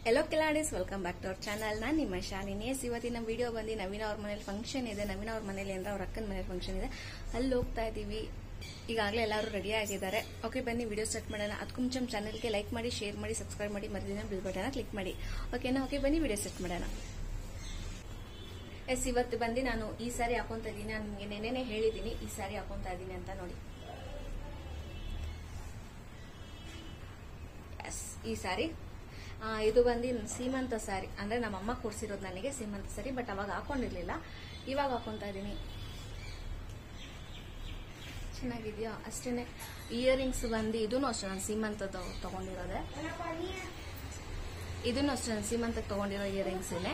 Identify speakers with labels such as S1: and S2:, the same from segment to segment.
S1: Hello Kiladis, welcome back to our channel. ನಾನು ನಿಮ್ಮ ಶಾಲಿನಿ. ಇವತ್ತಿನ ವಿಡಿಯೋ ಬಂದು ನವೀನ ಅವ್ರ ಮನೇಲಿ ಫಂಕ್ಷನ್ ಇದೆ. ನವೀನ ಅವ್ರ ಮನೇಲಿ ಅಂದ್ರೆ ಅವ್ರ ಅಕ್ಕನ ಮನೇಲಿ ಫಂಕ್ಷನ್ ಇದೆ. ಅಲ್ಲಿ ಹೋಗ್ತಾ ಇದೀವಿ. ಈಗಾಗಲೇ ಎಲ್ಲರೂ ರೆಡಿ ಆಗಿದ್ದಾರೆ. ಓಕೆ, ಬನ್ನಿ ವಿಡಿಯೋ ಸ್ಟಾರ್ಟ್ ಮಾಡೋಣ. ಅದಕ್ಕೂ ಮುಂಚೆ ಚಾನೆಲ್ಗೆ ಲೈಕ್ ಮಾಡಿ, ಶೇರ್ ಮಾಡಿ, ಸಬ್ಸ್ಕ್ರೈಬ್ ಮಾಡಿ, ಮರಿದಿನ ಬೆಲ್ ಬಟನ್ ಕ್ಲಿಕ್ ಮಾಡಿ. ಓಕೆನಾ? ಓಕೆ, ಬನ್ನಿ ವಿಡಿಯೋ ಸ್ಟಾರ್ಟ್ ಮಾಡೋಣ. ಇವತ್ತು ಬಂದು ನಾನು ಈ ಸಾರಿ ಹಾಕೊಂತ ಇದೀನಿ. ನಾನು ನಿಮಗೆ ನೆನ್ನೆನೆ ಹೇಳಿದೀನಿ ಈ ಸಾರಿ ಹಾಕೊಂತ ಇದೀನಿ ಅಂತ. ನೋಡಿ, ಈ ಸಾರಿ ಇದು ಬಂದು ಸೀಮಂತ ಸಾರಿ, ಅಂದ್ರೆ ನಮ್ಮಮ್ಮ ಕೊಡ್ಸಿರೋದು ನನಗೆ ಸೀಮಂತ ಸಾರಿ. ಬಟ್ ಅವಾಗ ಹಾಕೊಂಡಿರ್ಲಿಲ್ಲ, ಇವಾಗ ಹಾಕೊಂತ ಇದೀನಿ. ಚೆನ್ನಾಗಿದ್ಯಾ? ಅಷ್ಟೇನೆ. ಇಯರಿಂಗ್ಸ್ ಬಂದು ಇದನ್ನು ಅಷ್ಟೇ ನಾನು ಸೀಮಂತದ ತಗೊಂಡಿರೋದೆ. ಇದನ್ನು ಅಷ್ಟೇ ನಾನು ಸೀಮಂತಕ್ಕೆ ತಗೊಂಡಿರೋ ಇಯರಿಂಗ್ಸ್ ಏನೆ.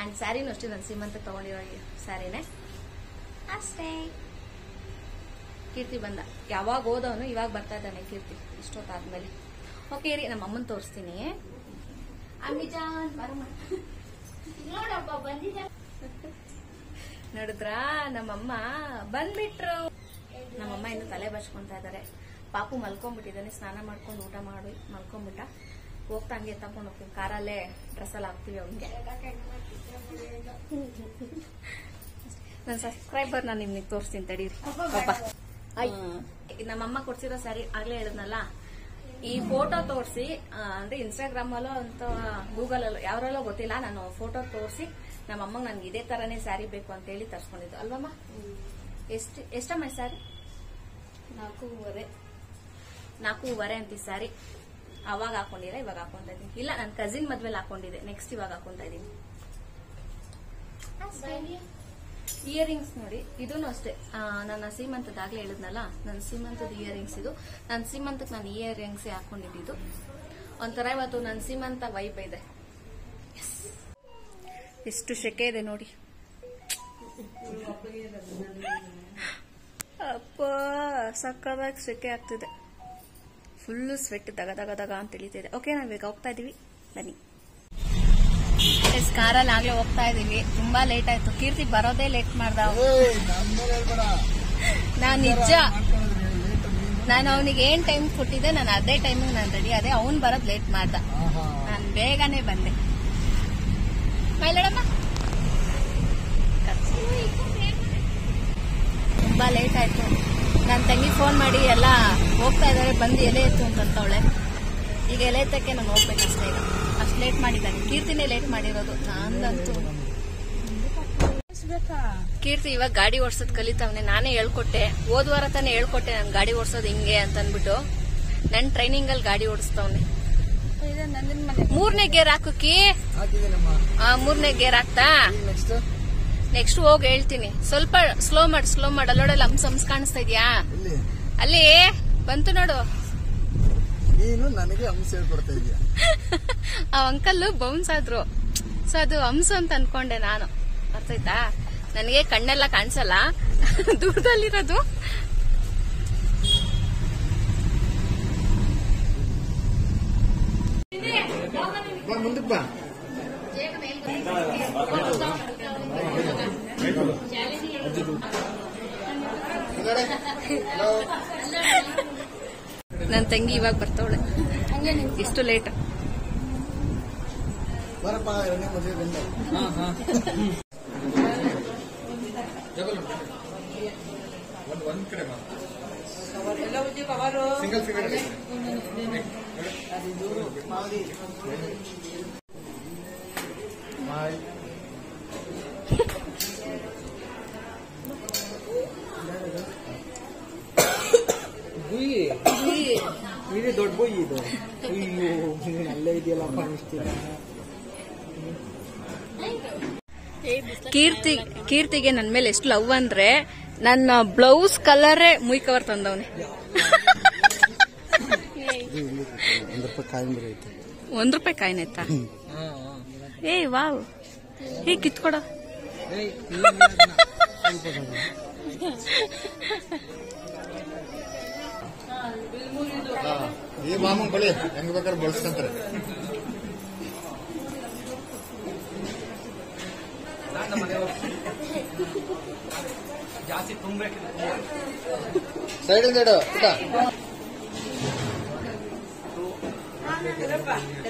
S1: ಅಂಡ್ ಸ್ಯಾರಿನೂ ಅಷ್ಟೇ ನಾನು ಸೀಮಂತಕ್ಕೆ ತಗೊಂಡಿರೋ ಸ್ಯಾರಿನೇ ಅಷ್ಟೇ. ಕೀರ್ತಿ ಬಂದ. ಯಾವಾಗ ಹೋದವನು ಇವಾಗ ಬರ್ತಾ ಇದ್ದಾನೆ ಕೀರ್ತಿ, ಇಷ್ಟೊತ್ತಾದ್ಮೇಲೆ. ಓಕೆ ರೀ, ನಮ್ಮ ಅಮ್ಮನ್ ತೋರಿಸ್ತೀನಿ. ನೋಡಿದ್ರಾ, ನಮ್ಮಮ್ಮ ಬಂದ್ಬಿಟ್ರು. ನಮ್ಮಮ್ಮ ಇನ್ನು ತಲೆ ಬಚ್ಕೊಂತ ಇದಾರೆ. ಪಾಪು ಮಲ್ಕೊಂಡ್ಬಿಟ್ಟಿದ್ದಾನೆ. ಸ್ನಾನ ಮಾಡ್ಕೊಂಡು ಊಟ ಮಾಡಿ ಮಲ್ಕೊಂಡ್ಬಿಟ್ಟ. ಹೋಗ್ತಾ ಹಂಗೆ ತಗೊಂಡು ಹೋಗ್ತೀವಿ, ಕಾರಲ್ಲೇ ಡ್ರೆಸ್ ಎಲ್ಲ ಹಾಕ್ತಿವಿ ಅವನಿಗೆ. ನನ್ನ ಸಬ್ಸ್ಕ್ರೈಬರ್ ನಾನು ನಿಮ್ಗೆ ತೋರಿಸ್ತೀನಿ, ತಡೀರಿ. ನಮ್ಮಮ್ಮ ಕೊಡ್ಸಿರೋ ಸ್ಯಾರಿ ಆಗ್ಲೇ ಹೇಳಿದ್ನಲ್ಲ, ಈ ಫೋಟೋ ತೋರಿಸಿ, ಅಂದ್ರೆ ಇನ್ಸ್ಟಾಗ್ರಾಮ್ ಅಲ್ಲೋ ಅಂತ ಗೂಗಲ್ ಅಲ್ಲೋ ಯಾವ್ರಲ್ಲೋ ಗೊತ್ತಿಲ್ಲ, ನಾನು ಫೋಟೋ ತೋರಿಸಿ ನಮ್ಮಮ್ಮಂಗೆ ನನ್ಗೆ ಇದೇ ತರನೇ ಸ್ಯಾರಿ ಬೇಕು ಅಂತ ಹೇಳಿ ತರ್ಸ್ಕೊಂಡಿದ್ದು ಅಲ್ವಮ್ಮ? ಎಷ್ಟಮ್ಮ ಸ್ಯಾರಿ? 4.5 ಅಂತ ಸ್ಯಾರಿ. ಅವಾಗ ಹಾಕೊಂಡಿಲ್ಲ, ಇವಾಗ ಹಾಕೊಂತ ಇದೀನಿ. ಇಲ್ಲ, ನನ್ನ ಕಸಿನ್ ಮದ್ವೆಲ್ ಹಾಕೊಂಡಿದ್ದೆ, ನೆಕ್ಸ್ಟ್ ಇವಾಗ ಹಾಕೊಂತ ಇದೀನಿ. ಇಯರಿಂಗ್ಸ್ ನೋಡಿ, ಇದೂನು ಅಷ್ಟೇ. ನನ್ನ ಸೀಮಂತದಾಗ್ಲೇ ಹೇಳಿದ್ನಲ್ಲ, ನನ್ನ ಸೀಮಂತದ ಇಯರಿಂಗ್ಸ್ ಇದು. ನನ್ನ ಸೀಮಂತಕ್ಕೆ ನಾನು ಇಯರಿಂಗ್ಸ್ ಹಾಕೊಂಡಿದ್ದು. ಒಂಥರ ಇವತ್ತು ನನ್ನ ಸೀಮಂತ ವೈಬ್ ಇದೆ. ಎಷ್ಟು ಶೆಕೆ ಇದೆ ನೋಡಿ. ಅಪ್ಪ, ಸಕ್ಕದಾಗಿ ಶೆಕೆ ಆಗ್ತಿದೆ. ಫುಲ್ಲು ಸ್ವೆಟ್ ದಗ ದಗ ದಗ ಅಂತ ತಿಳಿತಿದೆ. ಓಕೆ, ನಾವೀಗ ಹೋಗ್ತಾ ಇದೀವಿ, ಬನ್ನಿ. ಕಾರಲ್ಲಿ ಆಗ್ಲೇ ಹೋಗ್ತಾ ಇದೀವಿ. ತುಂಬಾ ಲೇಟ್ ಆಯ್ತು. ಕೀರ್ತಿ ಬರೋದೇ ಲೇಟ್ ಮಾಡ್ದ. ನಾನ್ ನಿಜ, ನಾನು ಅವನಿಗೆ ಏನ್ ಟೈಮ್ ಕೊಟ್ಟಿದ್ದೆ, ನಾನು ಅದೇ ಟೈಮಿಗೆ ನಾನು ರೆಡಿ ಆದೆ. ಅವ್ನ್ ಬರೋದ್ ಲೇಟ್ ಮಾಡ್ದ, ನಾನು ಬೇಗನೆ ಬಂದೆ. ಮೈಲಡಮ್ಮ, ತುಂಬಾ ಲೇಟ್ ಆಯ್ತು. ನನ್ನ ತಂಗಿ ಫೋನ್ ಮಾಡಿ ಎಲ್ಲ ಹೋಗ್ತಾ ಇದಾರೆ, ಬಂದು ಎಲೆ ಎತ್ತು ಅಂತವಳೆ. ಈಗ ಎಲೆ ಎತ್ತಕ್ಕೆ ನಾನು ಹೋಗ್ಬೇಕಷ್ಟೇ. ಈಗ ಅಷ್ಟು ಲೇಟ್ ಮಾಡಿದ್ದಾನೆ. ಕೀರ್ತಿನೇ ಲೇಟ್ ಮಾಡಿರೋದು. ನಂದಂತೂ ಕೀರ್ತಿ ಇವಾಗ ಗಾಡಿ ಓಡಿಸೋದ್ ಕಲಿತವನೆ. ನಾನೇ ಹೇಳ್ಕೊಟ್ಟೆ, ಹೋದ್ ವಾರ ತಾನೇ ಹೇಳ್ಕೊಟ್ಟೆ ನನ್ ಗಾಡಿ ಓಡಿಸೋದು ಹಿಂಗೆ ಅಂತ ಅನ್ಬಿಟ್ಟು. ನನ್ ಟ್ರೈನಿಂಗ್ ಅಲ್ಲಿ ಗಾಡಿ ಓಡಿಸ್ತವನೆ. 3ನೇ ಗೇರ್ ಹಾಕಿ. 3ನೇ ಗೇರ್ ಹಾಕ್ತಾ ನೆಕ್ಸ್ಟ್ ಹೋಗಿ ಹೇಳ್ತೀನಿ. ಸ್ವಲ್ಪ ಸ್ಲೋ ಮಾಡಿ. ಅಲ್ಲೋಡಲ್ಲ ಹಂಸ ಕಾಣಿಸ್ತಾ ಇದ್ಯಾ? ಅಲ್ಲಿ ಬಂತು ನೋಡು.
S2: ನೀನು ನನಗೆ ಹಂಸ ಹೇಳ್ಕೊಡ್ತಾ ಇದೀಯ.
S1: ಆ ಅಂಕಲ್ ಬೌನ್ಸ್ ಆದ್ರು, ಸೊ ಅದು ಹಂಸ ಅಂತ ಅನ್ಕೊಂಡೆ ನಾನು. ಅರ್ಥಾಯ್ತಾ? ನನಗೆ ಕಣ್ಣೆಲ್ಲ ಕಾಣಿಸಲ್ಲ, ದೂರದಲ್ಲಿರೋದು.
S2: ಮುಂದಕ್ಕೆ ಬಾ.
S1: ನನ್ ತಂಗಿ ಇವಾಗ ಬರ್ತವಳೆ. ಎಷ್ಟು ಲೇಟ್?
S2: ಬರಪ್ಪ, ಎರಡನೇ ಮದುವೆ ಬಂದ. ಒಂದ್ ಕಡೆ ಸಿಂಗಲ್ ಇದು ದೊಡ್ಡ ಬೊಯ್ ಇದು. ಅಯ್ಯೋ, ಅಲ್ಲೇ ಇದೆಯಲ್ಲಪ್ಪ ಅನಿಸ್ತೀರ.
S1: ಕೀರ್ತಿಗೆ ನನ್ ಮೇಲೆ ಎಷ್ಟು ಲವ್ ಅಂದ್ರೆ, ನನ್ನ ಬ್ಲೌಸ್ ಕಲರೇ ಮುಯ್ ಕವರ್ ತಂದವನೆ.
S2: 1 ರೂಪಾಯಿ ಕಾಯಿನ್ ಐತೆ.
S1: 1 ರೂಪಾಯಿ ಕಾಯಿನ್ ಆಯ್ತಾ? ಏ ವಾವ್, ಹೇ ಕಿತ್ಕೊಡ.
S2: ಈ ಮಾಮನ್ ಬಳಿ ಹೆಂಗ್ ಬೇಕಾದ್ರೆ ಬಳಸ್ಕೊಂತಾರೆ. ಜಾಸ್ತಿ ತುಂಬಬೇಕು. ಸೈಡ್ ಇಡು ಪುಟ.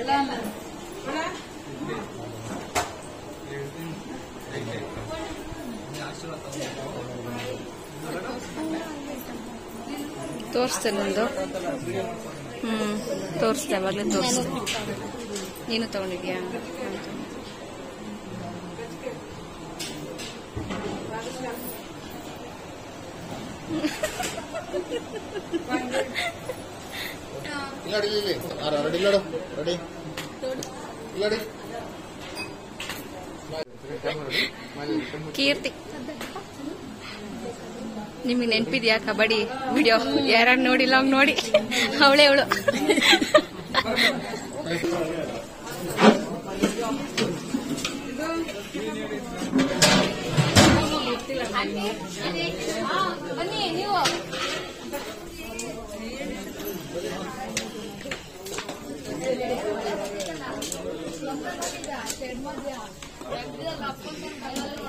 S2: ಎಲ್ಲ
S1: ತೋರಿಸ್ತೆ ನಂದು. ತೋರಿಸ್ತೆ, ಅವಾಗಲೇ ತೋರಿಸ್ತೆ. ನೀನು ತಗೊಂಡಿದ್ಯಾ? ಕೀರ್ತಿ, ನಿಮಗೆ ನೆನ್ಪಿದ್ಯಾ ಕಬಡ್ಡಿ ವಿಡಿಯೋ? ಯಾರು ನೋಡಿಲ್ಲ ಅವ್ನು ನೋಡಿ, ಅವಳೇ ಅವಳು. ಬನ್ನಿ ನೀವು.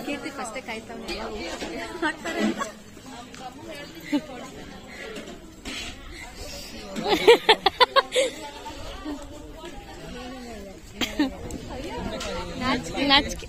S1: ಕೀರ್ತಿ ಫಸ್ಟೇ ಕಾಯ್ತಾವೆ ಮಾಡ್ತಾರೆ ಅಂತ. ನಾಚಿಕೆ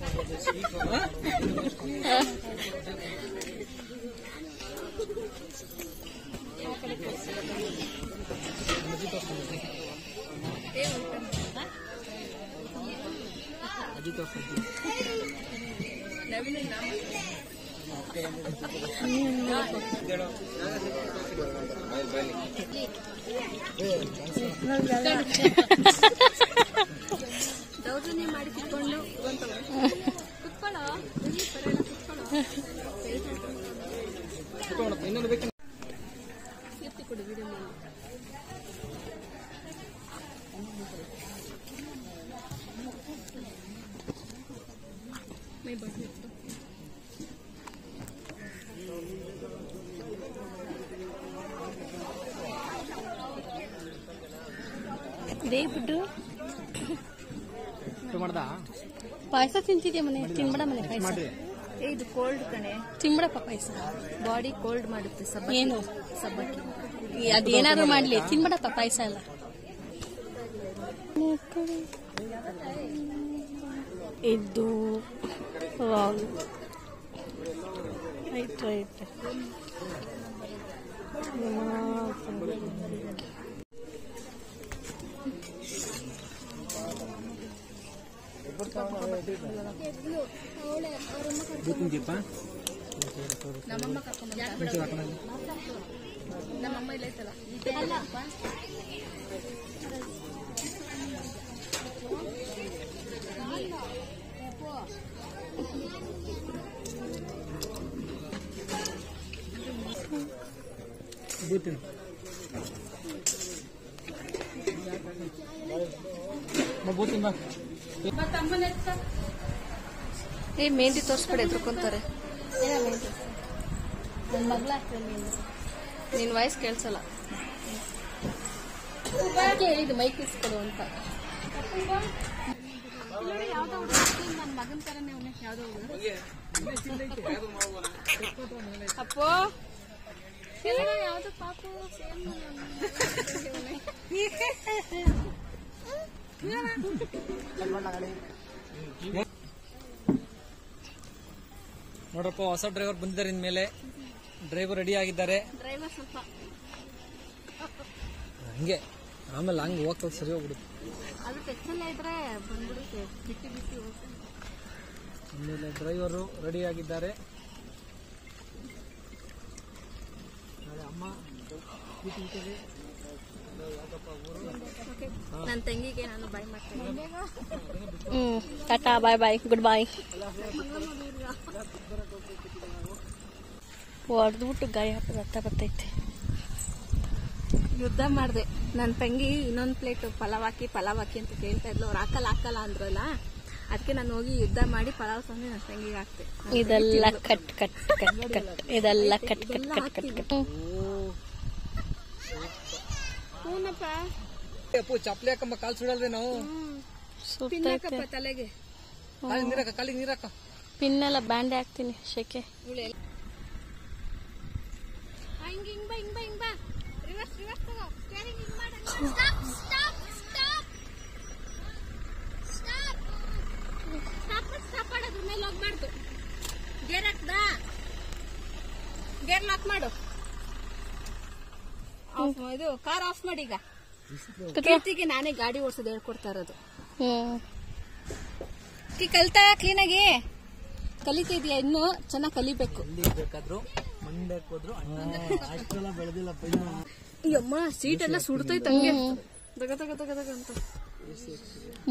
S1: ದೌರ್ಜನ್ಯ ಮಾಡಿ ಕಿತ್ಕೊಂಡು ಕೀರ್ತಿ ಕೊಡು ವಿಡಿಯೋ ಮಾಡಿ. ಇದೇ ಬಿಟ್ಟು ಪಾಯಸ ತಿಂತಿದ್ಯಾ ಮನೆ? ತಿನ್ಬೇಡ ಮನೆ ಪಾಯಸ. ಇದು ಕೋಲ್ಡ್ ಕಣೆ, ತಿನ್ಬೇಡಪ್ಪ ಪಾಯಸ. ಬಾಡಿ ಕೋಲ್ಡ್ ಮಾಡುತ್ತೆ. ಏನು ಸಬ್ಬಕ್ಕಿ ಅದೇನಾದ್ರು ಮಾಡ್ಲಿ, ತಿನ್ಬೇಡಪ್ಪ ಪಾಯಸ ಎಲ್ಲ. ಇದು ರೈಟ್ ರೈಟ್. ನಮ್ಮಮ್ಮ ಕರ್ಕೊಂಡ್ ನಮ್ಮಮ್ಮ ಇಲ್ಲ ಐತಲ್ಲ. ಏ ಮೆಹಂದಿ ತೋರ್ಸ್ಬಿಡ, ಎದ್ರುಕೊಂತಾರೆ. ನಿನ್ ವಾಯ್ಸ್ ಕೇಳ್ಸಲ್ಲ. ಇದು ಮೈಕ್ ಇಸ್ಕೊಡು ಅಂತ. ಯಾವ್ದೋ ನನ್ನ ಮಗನ ತರನೇ ಯಾವ್ದೋ ಅಪ್ಪೋ ಯಾವ್ದು ಪಾಪು
S2: ನೋಡ್ರಪ್ಪ, ಹೊಸ ಡ್ರೈವರ್ ಬಂದಿದ್ದಾರೆ. ಇನ್ಮೇಲೆ ಡ್ರೈವರ್ ರೆಡಿ ಆಗಿದ್ದಾರೆ.
S1: ಡ್ರೈವರ್ ಸ್ವಲ್ಪ
S2: ಹಂಗೆ ಆಮೇಲೆ ಹಂಗೆ ಹೋಗ್ತದೆ, ಸರಿ ಹೋಗ್ಬಿಡುತ್ತೆ.
S1: ಅದು ಟೆಕ್ಸಲ್ಲ ಇದ್ರೆ ಬಂದ್ಬಿಡುತ್ತೆ, ಬಿಟ್ಟು ಬಿಟ್ಟು ಹೋಗ್ತದೆ.
S2: ಆಮೇಲೆ ಡ್ರೈವರು ರೆಡಿ ಆಗಿದ್ದಾರೆ. ಅಮ್ಮ
S1: ನನ್ನ ತಂಗಿಗೆ ನಾನು ಬಾಯ್ ಮಾಡ್ತೇನೆ.
S3: ಟಾಟಾ, ಬಾಯ್ ಬಾಯ್, ಗುಡ್ ಬಾಯ್. ಹೊಡೆದ್ಬಿಟ್ಟು ಗಾಯ ರಕ್ತ ಬರ್ತೈತೆ.
S1: ಯುದ್ಧ ಮಾಡಿದೆ. ನನ್ನ ತಂಗಿ ಇನ್ನೊಂದು ಪ್ಲೇಟ್ ಪಲಾವ್ ಹಾಕಿ ಅಂತ ಕೇಳ್ತಾ ಇದ್ಲು. ಅವ್ರು ಹಾಕಲ್ಲ ಅಂದ್ರಲ್ಲ, ಅದಕ್ಕೆ ನಾನು ಹೋಗಿ ಯುದ್ಧ ಮಾಡಿ ಪಲಾವ್ ತಂದು ನನ್ನ ತಂಗಿಗೆ ಹಾಕ್ತೆ.
S3: ಇದೆಲ್ಲ ಕಟ್ ಕಟ್ ಕಟ್ ಕಟ್, ಇದೆಲ್ಲ cut cut cut cut cut.
S1: ಹೂನಪ್ಪ,
S2: ಚಪ್ಪಲಿ ಹಾಕಂಬ, ಕಾಲ್ ಸುಡಲ್ರಿ ನಾವು.
S1: ತಿನ್ನಕಪ್ಪ ತಲೆಗೆ.
S2: ಕಾಲಿಗೆ ನೀರಾಕ.
S3: ಪಿನ್ನೆಲ್ಲ ಬ್ಯಾಂಡೆ ಹಾಕ್ತೀನಿ. ಶೆಕೆ
S1: ಹೋಗ್ಬಾರ್ದು. ಗೇರ್ ಲಾಕ್ ಮಾಡು. ಇದು ಕಾರ್ ಆಫ್ ಮಾಡಿ ಈಗ. ಕೀರ್ತಿಗೆ ನಾನೇ ಗಾಡಿ ಓಡಿಸೋದು ಹೇಳ್ಕೊಡ್ತಾ ಇರೋದು. ಕಲ್ತಾ ಕ್ಲೀನಾಗಿ ಕಲಿತಾ ಇದೀಯ, ಇನ್ನು ಚೆನ್ನಾಗಿ ಕಲಿಬೇಕು.
S2: ಬೇಕಾದ್ರು ಮಂಡ್ಯಕ್ಕೆ ಹೋದ್ರು ಅಷ್ಟೆಲ್ಲ ಬೆಳೆದಿಲ್ಲ.
S1: ಅಯ್ಯಮ್ಮ ಸೀಟ್ ಎಲ್ಲ ಸುಡ್ತೈತೆ ಹಂಗೆ ತಗ ತಗ ತಗ ತಗ ಅಂತ.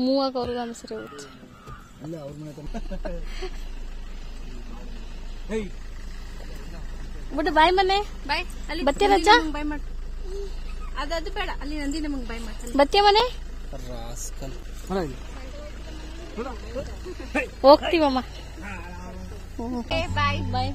S3: ಮೂವಾಗ ಅವ್ರಿಗೆ ಅನ್ಸರಿ ಹೋಗುತ್ತೆ.
S2: ಅಲ್ಲ ಅವ್ರ ಮನೆ
S3: ಬಿಟ್ಟು ಬಾಯ್ ಮನೆ
S1: ಬಾಯ್. ಅಲ್ಲಿ
S3: ಬತ್ತಿ ರಜ
S1: ಬಾಯ್ ಮಾಡು. ಅದು ಬೇಡ, ಅಲ್ಲಿ ನಂದಿ ನಮಗೆ ಬಾಯ್ ಮಾಡ್ತಾನೆ.
S3: ಬತ್ತಿ ಮನೆ ಹೋಗ್ತೀವಮ್ಮ.
S1: ಬಾಯ್
S3: ಬಾಯ್.